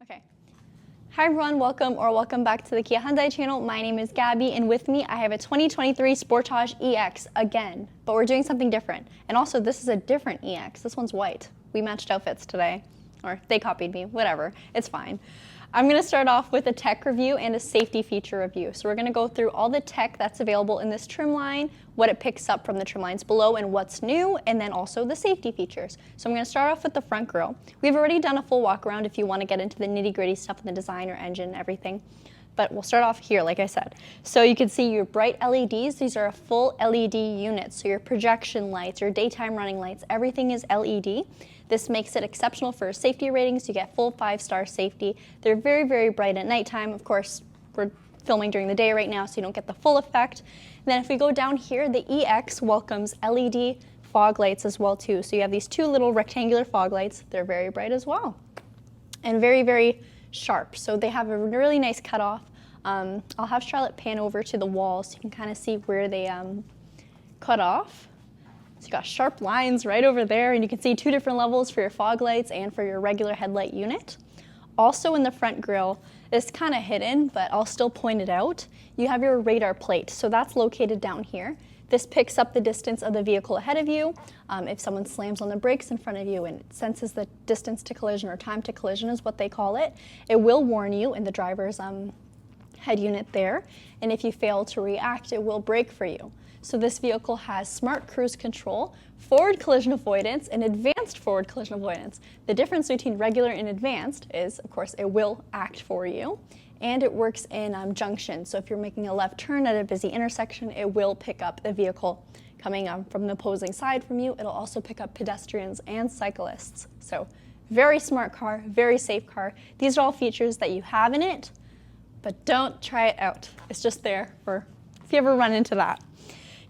Okay. Hi everyone, welcome back to the Kia Hyundai channel. My name is Gabi, and with me I have a 2023 Sportage EX again, but we're doing something different. And also this is a different EX. This one's white. We matched outfits today, or they copied me, whatever, it's fine. I'm gonna start off with a tech review and a safety feature review. So we're gonna go through all the tech that's available in this trim line, what it picks up from the trim lines below and what's new, and then also the safety features. So I'm gonna start off with the front grille. We've already done a full walk around if you wanna get into the nitty gritty stuff in the design or engine and everything. But we'll start off here, like I said. So you can see your bright LEDs. These are a full LED unit. So your projection lights, your daytime running lights, everything is LED. This makes it exceptional for safety ratings. You get full 5-star safety. They're very, very bright at nighttime. Of course, we're filming during the day right now, so you don't get the full effect. And then if we go down here, the EX welcomes LED fog lights as well too. So you have these two little rectangular fog lights. They're very bright as well. And very, very sharp. So they have a really nice cutoff. I'll have Charlotte pan over to the wall so you can kind of see where they cut off. So you got sharp lines right over there, and you can see two different levels for your fog lights and for your regular headlight unit. Also in the front grille, it's kind of hidden, but I'll still point it out. You have your radar plate, so that's located down here. This picks up the distance of the vehicle ahead of you. If someone slams on the brakes in front of you and it senses the distance to collision, or time to collision is what they call it, it will warn you in the driver's head unit there. And if you fail to react, it will brake for you. So this vehicle has smart cruise control, forward collision avoidance, and advanced forward collision avoidance. The difference between regular and advanced is, of course, it will act for you, and it works in junctions. So if you're making a left turn at a busy intersection, it will pick up the vehicle coming from the opposing side from you. It'll also pick up pedestrians and cyclists. So very smart car, very safe car. These are all features that you have in it, but don't try it out. It's just there for if you ever run into that.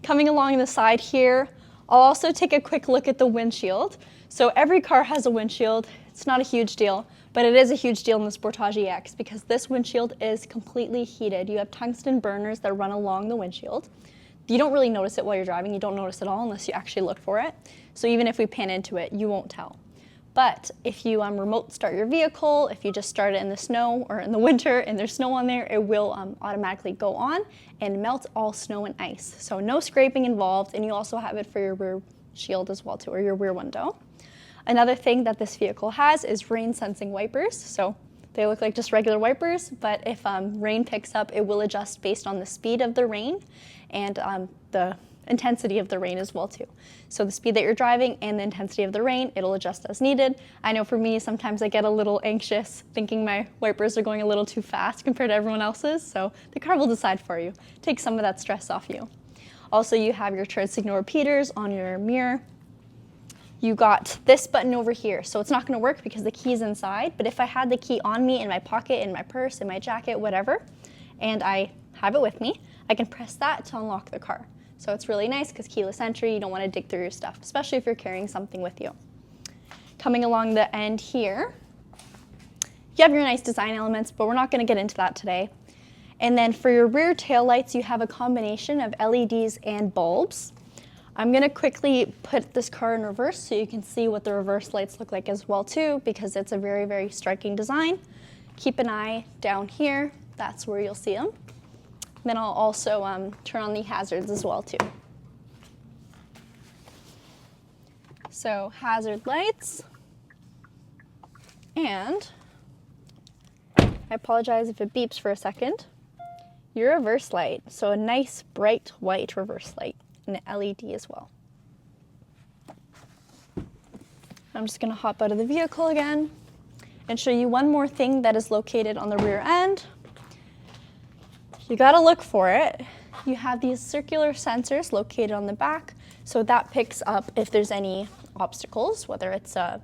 Coming along the side here, I'll also take a quick look at the windshield. So every car has a windshield. It's not a huge deal, but it is a huge deal in the Sportage EX because this windshield is completely heated. You have tungsten burners that run along the windshield. You don't really notice it while you're driving. You don't notice it all unless you actually look for it. So even if we pan into it, you won't tell. But if you remote start your vehicle, if you just start it in the snow or in the winter and there's snow on there, it will automatically go on and melt all snow and ice. So no scraping involved, and you also have it for your rear shield as well too, or your rear window. Another thing that this vehicle has is rain sensing wipers. So they look like just regular wipers, but if rain picks up, it will adjust based on the speed of the rain and the intensity of the rain as well too. So the speed that you're driving and the intensity of the rain, it'll adjust as needed. I know for me, sometimes I get a little anxious thinking my wipers are going a little too fast compared to everyone else's, so the car will decide for you. Take some of that stress off you. Also, you have your turn signal repeaters on your mirror. You got this button over here, so it's not gonna work because the key's inside, but if I had the key on me in my pocket, in my purse, in my jacket, whatever, and I have it with me, I can press that to unlock the car. So it's really nice because keyless entry, you don't want to dig through your stuff, especially if you're carrying something with you. Coming along the end here, you have your nice design elements, but we're not going to get into that today. And then for your rear taillights, you have a combination of LEDs and bulbs. I'm going to quickly put this car in reverse so you can see what the reverse lights look like as well too, because it's a very, very striking design. Keep an eye down here. That's where you'll see them. Then I'll also turn on the hazards as well too. So hazard lights, and I apologize if it beeps for a second. Your reverse light, so a nice bright white reverse light and an LED as well. I'm just gonna hop out of the vehicle again and show you one more thing that is located on the rear end. You gotta look for it. You have these circular sensors located on the back, so that picks up if there's any obstacles, whether it's a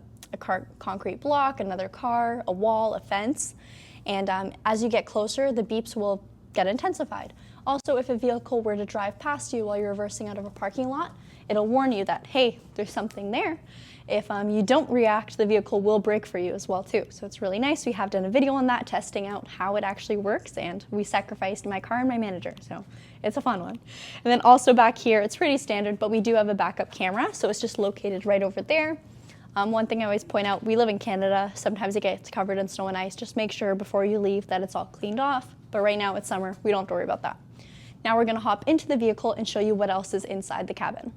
concrete block, another car, a wall, a fence. And as you get closer, the beeps will get intensified. Also, if a vehicle were to drive past you while you're reversing out of a parking lot, it'll warn you that, hey, there's something there. If you don't react, the vehicle will brake for you as well too. So it's really nice. We have done a video on that, testing out how it actually works, and we sacrificed my car and my manager, so it's a fun one. And then also back here, it's pretty standard, but we do have a backup camera, so it's just located right over there. One thing I always point out, we live in Canada, sometimes it gets covered in snow and ice. Just make sure before you leave that it's all cleaned off. But right now it's summer, we don't have to worry about that. Now we're gonna hop into the vehicle and show you what else is inside the cabin.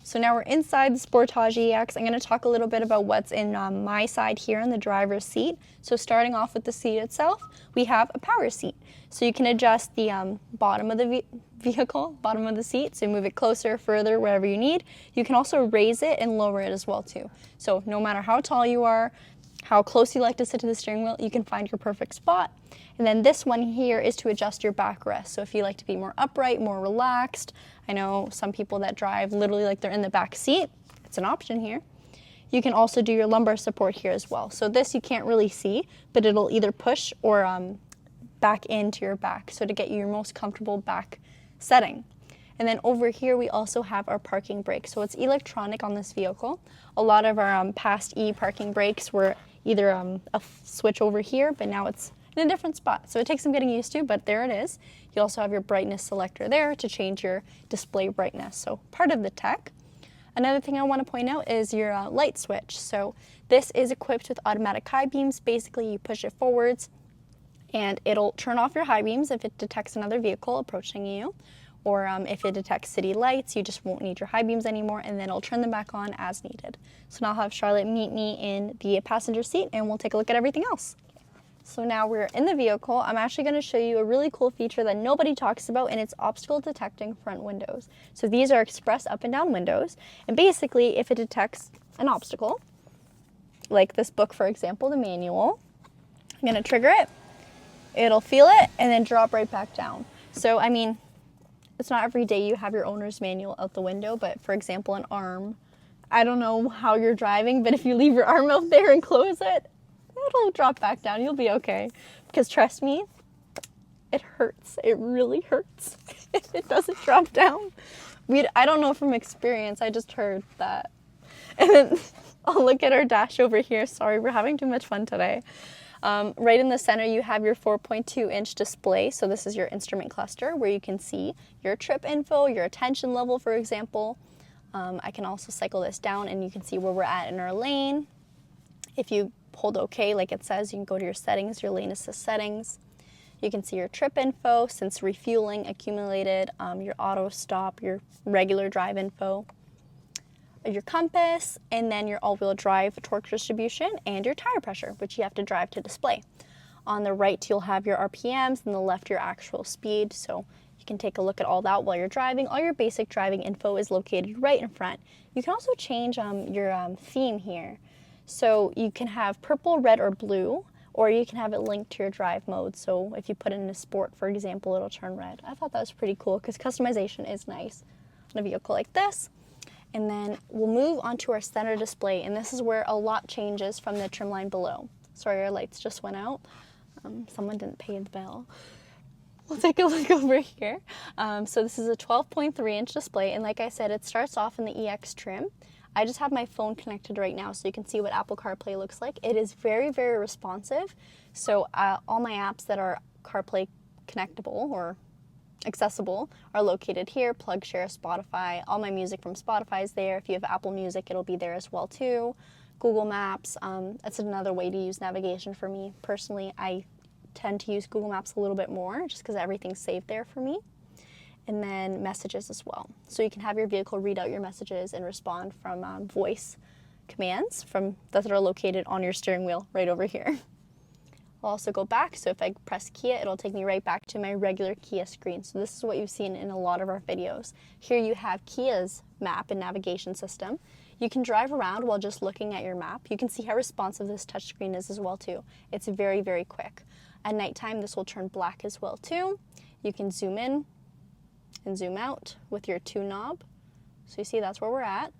So now we're inside the Sportage EX. I'm gonna talk a little bit about what's in my side here in the driver's seat. So starting off with the seat itself, we have a power seat. So you can adjust the bottom of the vehicle, bottom of the seat, so move it closer, further, wherever you need. You can also raise it and lower it as well too. So no matter how tall you are, how close you like to sit to the steering wheel, you can find your perfect spot. And then this one here is to adjust your backrest. So if you like to be more upright, more relaxed, I know some people that drive literally like they're in the back seat, it's an option here. You can also do your lumbar support here as well. So this you can't really see, but it'll either push or back into your back, so to get you your most comfortable back setting. And then over here we also have our parking brake. So it's electronic on this vehicle. A lot of our past parking brakes were either a switch over here, but now it's in a different spot. So it takes some getting used to, but there it is. You also have your brightness selector there to change your display brightness. So part of the tech. Another thing I want to point out is your light switch. So this is equipped with automatic high beams. Basically you push it forwards and it'll turn off your high beams if it detects another vehicle approaching you. Or if it detects city lights, you just won't need your high beams anymore, and then it'll turn them back on as needed. So now I'll have Charlotte meet me in the passenger seat and we'll take a look at everything else. So now we're in the vehicle. I'm actually going to show you a really cool feature that nobody talks about, and it's obstacle detecting front windows. So these are express up and down windows, and basically if it detects an obstacle, like this book for example, the manual, I'm going to trigger it, it'll feel it, and then drop right back down. So I mean, it's not every day you have your owner's manual out the window, but for example an arm, I don't know how you're driving, but if you leave your arm out there and close it, it'll drop back down. You'll be okay. Because trust me, it hurts. It really hurts if it doesn't drop down. I don't know from experience. I just heard that. And then I'll look at our dash over here. Sorry, we're having too much fun today. Right in the center, you have your 4.2-inch display. So this is your instrument cluster where you can see your trip info, your attention level, for example. I can also cycle this down and you can see where we're at in our lane. If you hold OK, like it says, you can go to your settings, your lane assist settings. You can see your trip info, since refueling accumulated, your auto stop, your regular drive info, your compass, and then your all-wheel drive torque distribution and your tire pressure, which you have to drive to display. On the right, you'll have your RPMs, and the left, your actual speed. So you can take a look at all that while you're driving. All your basic driving info is located right in front. You can also change your theme here. So you can have purple, red, or blue, or you can have it linked to your drive mode. So if you put it in a sport, for example, it'll turn red. I thought that was pretty cool because customization is nice on a vehicle like this. And then we'll move on to our center display, and this is where a lot changes from the trim line below. Sorry, our lights just went out. Someone didn't pay the bill. We'll take a look over here. So this is a 12.3-inch display, and like I said, it starts off in the EX trim. I just have my phone connected right now so you can see what Apple CarPlay looks like. It is very, very responsive. So all my apps that are CarPlay connectable or accessible are located here. Plug, Share, Spotify. All my music from Spotify is there. If you have Apple Music, it'll be there as well too. Google Maps, that's another way to use navigation for me. Personally, I tend to use Google Maps a little bit more just because everything's saved there for me. And then messages as well. So you can have your vehicle read out your messages and respond from voice commands that are located on your steering wheel right over here. I'll also go back, so if I press Kia, it'll take me right back to my regular Kia screen. So this is what you've seen in a lot of our videos. Here you have Kia's map and navigation system. You can drive around while just looking at your map. You can see how responsive this touchscreen is as well too. It's very, very quick. At nighttime, this will turn black as well too. You can zoom in and zoom out with your 2 knob. So you see that's where we're at.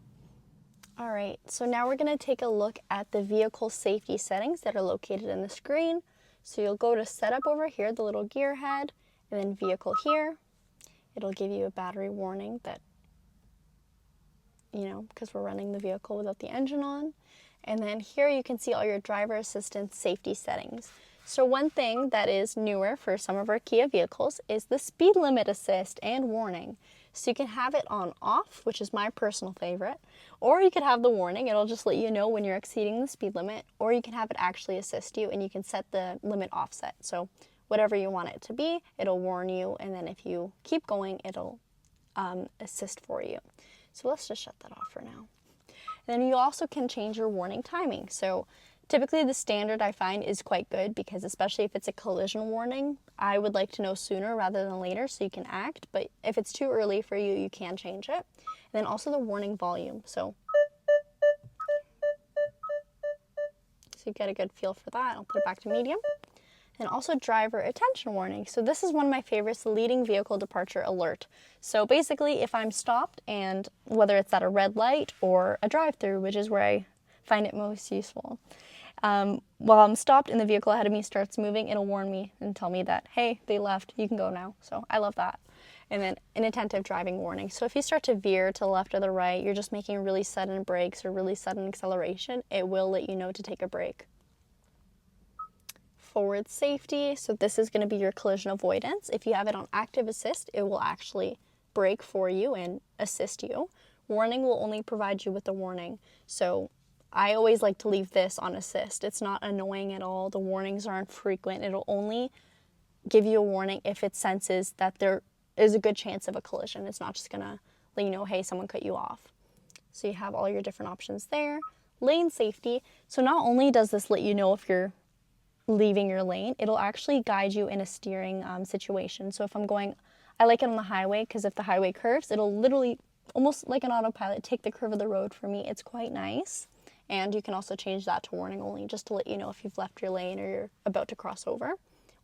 All right, so now we're gonna take a look at the vehicle safety settings that are located in the screen. So you'll go to setup over here, the little gear head, and then vehicle here. It'll give you a battery warning that, because we're running the vehicle without the engine on. And then here you can see all your driver assistance safety settings. So one thing that is newer for some of our Kia vehicles is the speed limit assist and warning. So you can have it on off, which is my personal favorite, or you could have the warning. It'll just let you know when you're exceeding the speed limit, or you can have it actually assist you, and you can set the limit offset. So whatever you want it to be, it'll warn you, and then if you keep going, it'll assist for you. So let's just shut that off for now. And then you also can change your warning timing. So typically the standard I find is quite good, because especially if it's a collision warning, I would like to know sooner rather than later so you can act. But if it's too early for you, you can change it. And then also the warning volume. So you get a good feel for that. I'll put it back to medium. And also driver attention warning. So this is one of my favorites, leading vehicle departure alert. So basically if I'm stopped, and whether it's at a red light or a drive-through, which is where I find it most useful, while I'm stopped and the vehicle ahead of me starts moving, it'll warn me and tell me that, hey, they left, you can go now. So I love that. And then inattentive driving warning. So if you start to veer to the left or the right, you're just making really sudden brakes or really sudden acceleration, it will let you know to take a break. Forward safety, so this is going to be your collision avoidance. If you have it on active assist, it will actually brake for you and assist you. Warning will only provide you with the warning. So I always like to leave this on assist. It's not annoying at all. The warnings aren't frequent. It'll only give you a warning if it senses that there is a good chance of a collision. It's not just going to let you know, hey, someone cut you off. So you have all your different options there. Lane safety, so not only does this let you know if you're leaving your lane, it'll actually guide you in a steering situation. So if I'm going, I like it on the highway, because if the highway curves, it'll literally, almost like an autopilot, take the curve of the road for me. It's quite nice. And you can also change that to warning only, just to let you know if you've left your lane or you're about to cross over.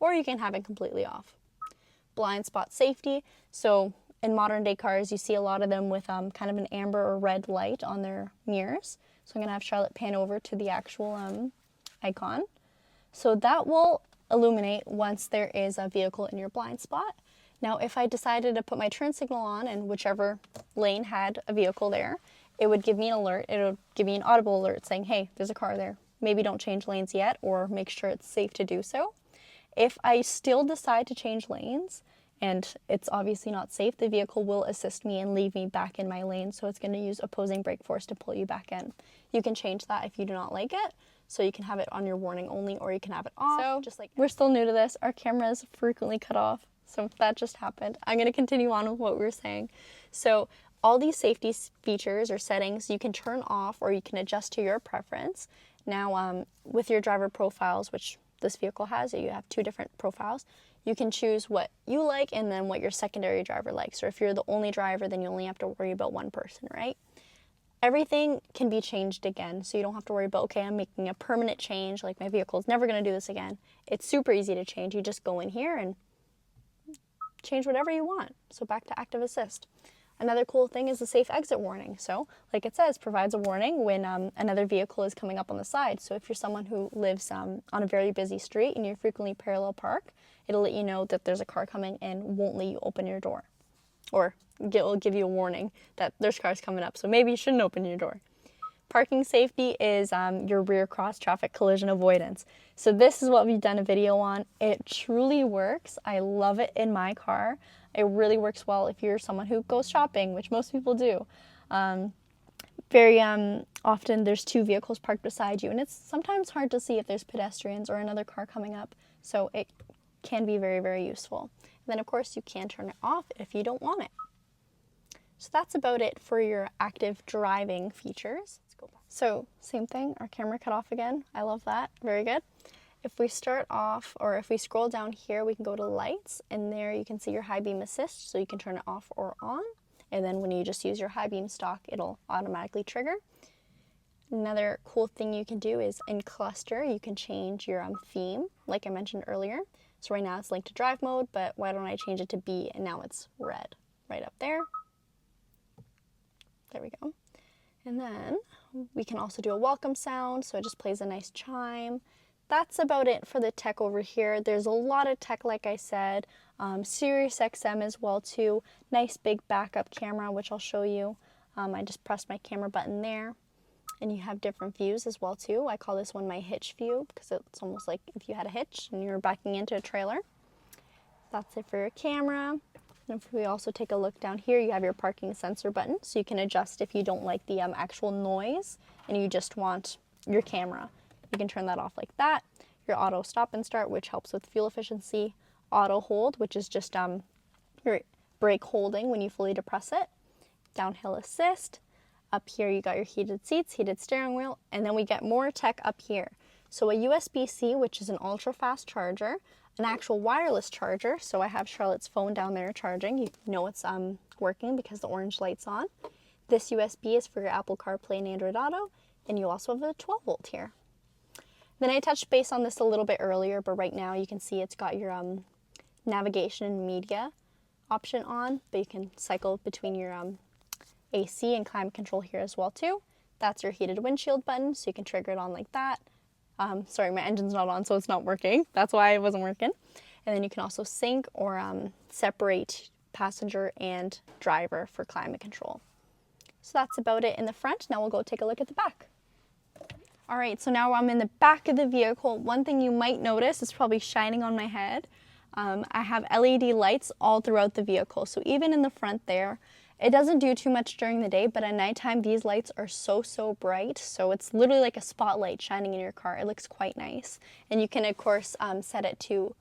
Or you can have it completely off. Blind spot safety. So in modern day cars, you see a lot of them with kind of an amber or red light on their mirrors. So I'm going to have Charlotte pan over to the actual icon. So that will illuminate once there is a vehicle in your blind spot. Now, if I decided to put my turn signal on and whichever lane had a vehicle there, it would give me an alert. It would give me an audible alert saying, hey, there's a car there. Maybe don't change lanes yet, or make sure it's safe to do so. If I still decide to change lanes and it's obviously not safe, the vehicle will assist me and leave me back in my lane. So it's going to use opposing brake force to pull you back in. You can change that if you do not like it. So you can have it on your warning only, or you can have it off. So just like, we're still new to this. Our cameras frequently cut off. So that just happened. I'm going to continue on with what we were saying. So all these safety features or settings you can turn off, or you can adjust to your preference. Now with your driver profiles, which this vehicle has, you have 2 different profiles. You can choose what you like and then what your secondary driver likes. Or if you're the only driver, then you only have to worry about one person, right? Everything can be changed again, so you don't have to worry about, okay, I'm making a permanent change, like my vehicle is never going to do this again. It's super easy to change. You just go in here and change whatever you want. So back to active assist. Another cool thing is the safe exit warning. So like it says, provides a warning when another vehicle is coming up on the side. So if you're someone who lives on a very busy street and you frequently parallel park, it'll let you know that there's a car coming and won't let you open your door. Or it'll give you a warning that there's cars coming up, so maybe you shouldn't open your door. Parking safety is your rear cross traffic collision avoidance. So this is what we've done a video on. It truly works. I love it in my car. It really works well if you're someone who goes shopping, which most people do. Very often there's 2 vehicles parked beside you, and it's sometimes hard to see if there's pedestrians or another car coming up. So it can be very, very useful. And then of course you can turn it off if you don't want it. So that's about it for your active driving features. Let's go back. So same thing, our camera cut off again. I love that, very good. If we start off, or if we scroll down here, we can go to lights, and there you can see your high beam assist, so you can turn it off or on. And then when you just use your high beam stock, it'll automatically trigger. Another cool thing you can do is in cluster, you can change your theme, like I mentioned earlier. So right now it's linked to drive mode, but why don't I change it to B, and now it's red, right up there. There we go. And then we can also do a welcome sound, so it just plays a nice chime. That's about it for the tech over here. There's a lot of tech, like I said. Sirius XM as well too. Nice big backup camera, which I'll show you. I just pressed my camera button there. And you have different views as well too. I call this one my hitch view, because it's almost like if you had a hitch and you were backing into a trailer. That's it for your camera. And if we also take a look down here, you have your parking sensor button, so you can adjust if you don't like the actual noise and you just want your camera. You can turn that off like that. Your auto stop and start, which helps with fuel efficiency. Auto hold, which is just your brake holding when you fully depress it. Downhill assist. Up here you got your heated seats, heated steering wheel, and then we get more tech up here. So a USB-C, which is an ultra-fast charger, an actual wireless charger. So I have Charlotte's phone down there charging. You know it's working because the orange light's on. This USB is for your Apple CarPlay and Android Auto, and you also have a 12 volt here. Then I touched base on this a little bit earlier, but right now you can see it's got your navigation and media option on, but you can cycle between your AC and climate control here as well too. That's your heated windshield button, so you can trigger it on like that. Sorry, my engine's not on, so it's not working. That's why it wasn't working. And then you can also sync or separate passenger and driver for climate control. So that's about it in the front. Now we'll go take a look at the back. All right, so now I'm in the back of the vehicle. One thing you might notice is probably shining on my head. I have LED lights all throughout the vehicle. So even in the front there, it doesn't do too much during the day, but at nighttime, these lights are so bright. So it's literally like a spotlight shining in your car. It looks quite nice. And you can, of course, set it to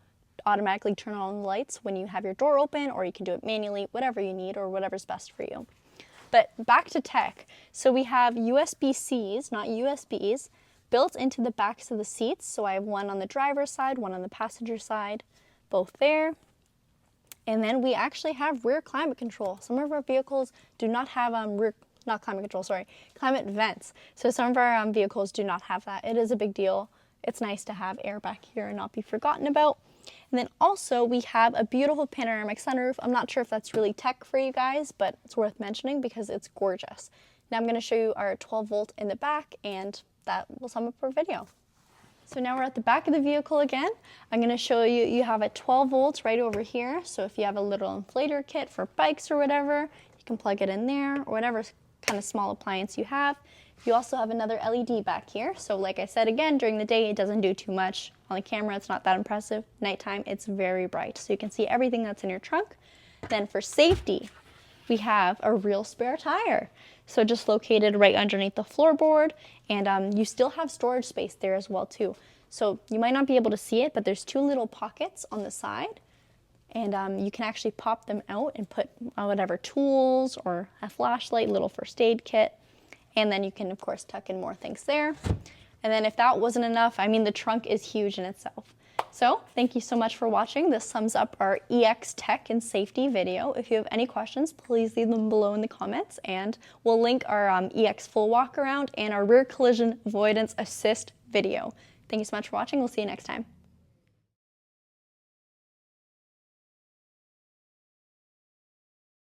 automatically turn on the lights when you have your door open, or you can do it manually, whatever you need or whatever's best for you. But back to tech. So we have USB-Cs, not USBs, built into the backs of the seats. So I have one on the driver's side, one on the passenger side, both there. And then we actually have rear climate control. Some of our vehicles do not have climate vents. So some of our vehicles do not have that. It is a big deal. It's nice to have air back here and not be forgotten about. And then also we have a beautiful panoramic sunroof. I'm not sure if that's really tech for you guys, but it's worth mentioning because it's gorgeous. Now I'm going to show you our 12 volt in the back, and that will sum up our video. So now we're at the back of the vehicle again. I'm going to show you, you have a 12 volts right over here. So if you have a little inflator kit for bikes or whatever, you can plug it in there, or whatever kind of small appliance you have. You also have another LED back here. So like I said, again, during the day, it doesn't do too much. On the camera, it's not that impressive. Nighttime, it's very bright. So you can see everything that's in your trunk. Then for safety, we have a real spare tire. So just located right underneath the floorboard, and you still have storage space there as well too. So you might not be able to see it, but there's two little pockets on the side, and you can actually pop them out and put whatever tools or a flashlight, little first aid kit, and then you can of course tuck in more things there. And then if that wasn't enough, I mean, the trunk is huge in itself. So thank you so much for watching. This sums up our EX tech and safety video. If you have any questions, please leave them below in the comments, and we'll link our EX full walk around and our rear collision avoidance assist video. Thank you so much for watching. We'll see you next time.